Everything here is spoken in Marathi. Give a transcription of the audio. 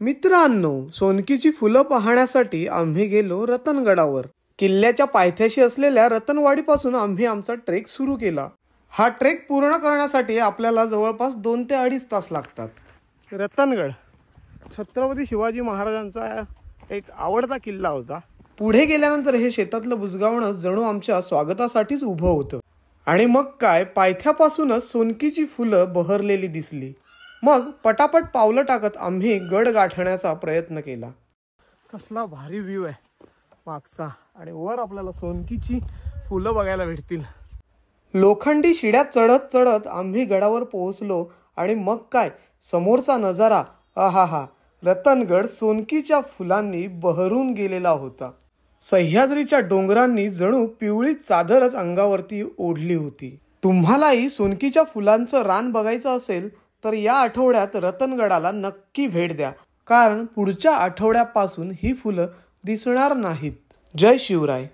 मित्रांनो, सोनकीची फुलं पाहण्यासाठी आम्ही गेलो रतनगडावर। किल्ल्याच्या पायथ्याशी असलेल्या रतनवाडीपासून आम्ही आमचा ट्रेक सुरू केला। हा ट्रेक पूर्ण करण्यासाठी आपल्याला जवळपास 2 ते 2.5 तास लागतात। रतनगड छत्रपती शिवाजी महाराजांचा एक आवडता किल्ला होता। पुढे गेल्यानंतर हे शेतातलं बुजगावणं जणू आमच्या स्वागतासाठीच उभं होतं। आणि मग काय, पायथ्यापासूनच सोनकीची फुलं बहरलेली दिसली। मग पटापट पावलं टाकत आम्ही गड गाठण्याचा प्रयत्न केला। कसला भारी व्ह्यू आहे मागचा, आणि वर आपल्याला सोनकीची फुलं बघायला भेटतील। लोखंडी शिड्या चढत चढत आम्ही गडावर पोहोचलो आणि मग काय, समोरचा नजारा, आहाहा, रतनगड सोनकीच्या फुलांनी बहरून गेलेला होता। सह्याद्रीच्या डोंगरांनी जणू पिवळी चादरच अंगावरती ओढली होती। तुम्हालाही सोनकीच्या फुलांचं रान बघायचं असेल तर या आठवड्यात रतनगडाला नक्की भेट द्या, कारण पुढच्या आठवड्यापासून ही फुलं दिसणार नाहीत। जय शिवराय।